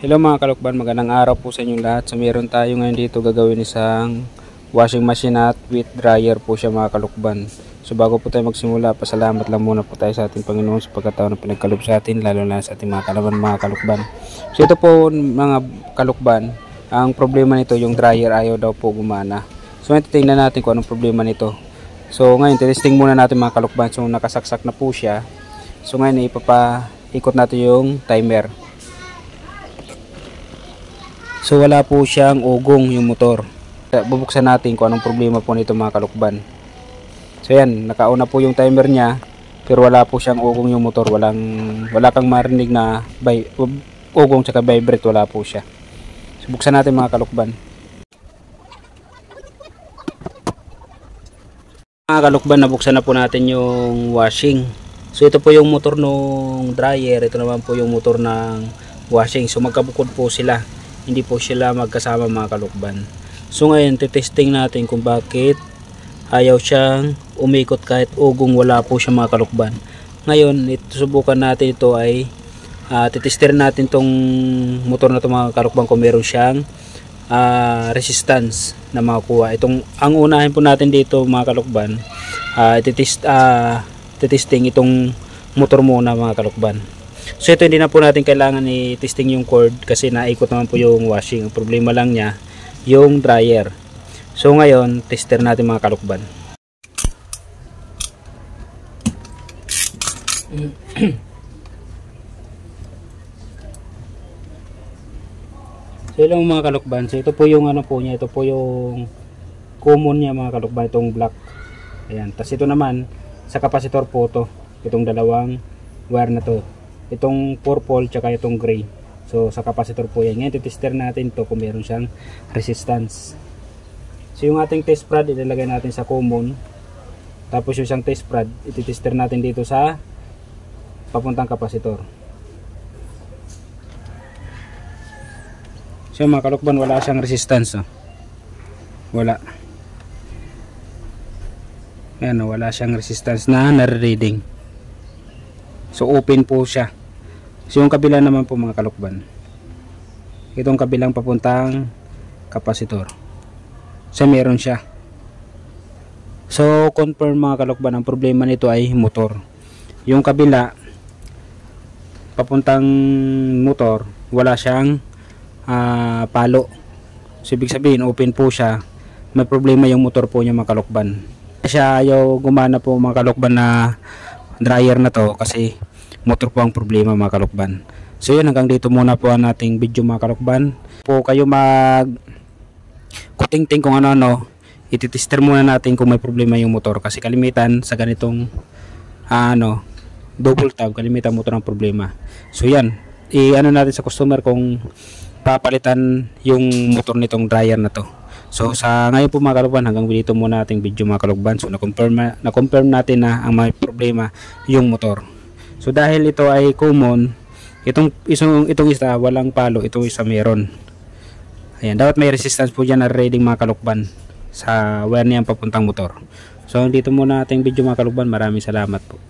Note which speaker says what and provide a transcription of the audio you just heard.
Speaker 1: Hello mga kalukban, magandang araw po sa inyong lahat. So meron tayo ngayon dito gagawin isang washing machine at with dryer po siya mga kalukban. So bago po tayo magsimula, pasalamat lang muna po tayo sa ating Panginoon sa pagkataon na pinagkaloob sa atin, lalo na sa ating mga kalaban mga kalukban. So ito po mga kalukban, ang problema nito yung dryer ayaw daw po gumana. So ngayon titingnan natin kung anong problema nito. So ngayon testing muna natin mga kalukban. So nakasaksak na po siya. So ngayon ipapaikot natin yung timer. So wala po siyang ugong yung motor. Bubuksan natin kung anong problema po nito mga kalukban. So yan, nakauna po yung timer niya, pero wala po siyang ugong yung motor. Wala kang marinig na ugong tsaka vibrate, wala po siya. So buksan natin mga kalukban. Mga kalukban, nabuksan na po natin yung washing. So ito po yung motor ng dryer, ito naman po yung motor ng washing. So magkabukod po sila. Hindi po sila magkasama mga kalukban. So ngayon testing natin kung bakit ayaw siyang umikot kahit ugong wala po siya mga kalukban. Ngayon subukan natin ito ay titester natin tong motor na ito mga kalukban kung meron siyang resistance na makuha. Ang unahin po natin dito mga kalukban, testing itong motor muna mga kalukban. So ito hindi na po natin kailangan i-testing yung cord kasi naikot naman po yung washing. Ang problema lang niya yung dryer. So ngayon tester natin mga kalukban. So ilang mga kalukban. So ito po yung ano po niya, ito po yung common niya mga kalukban, itong black. Ayan. Tapos ito naman sa capacitor po to, itong dalawang wire na to. Itong purple tsaka itong gray. So sa capacitor po yan. Ngayon tester natin to kung meron siyang resistance. So yung ating test prod ilalagay natin sa common. Tapos yung isang test prod ititester natin dito sa papuntang capacitor. So mga kalukban, wala siyang resistance. Wala. Ayan, wala siyang resistance na nare-reading. So open po siya. So yung kabila naman po mga kalukban, itong kabilang papuntang kapasitor, so meron siya. So confirm mga kalukban, ang problema nito ay motor. Yung kabila papuntang motor, wala siyang palo. So ibig sabihin open po siya, may problema yung motor po niya mga kalukban. Siya ayaw gumana po mga kalukban na dryer na to kasi motor po ang problema mga kalukban. So yun, hanggang dito muna po ang ating video mga kalukban. Po kayo mag kuting-ting kung ano-ano, ititester muna natin kung may problema yung motor kasi kalimitan sa ganitong double tab, kalimitan motor ang problema. So yan, i-ano natin sa customer kung papalitan yung motor nitong dryer na to. So sa ngayon po mga kalukban, hanggang dito muna ating video mga kalukban. So na-confirm natin na ang may problema yung motor. So dahil ito ay common, itong isa walang palo, ito isa meron. Ayan, dapat may resistance po dyan na reading mga kalukban sa wire niyang papuntang motor. So dito muna ating video mga kalukban. Maraming salamat po.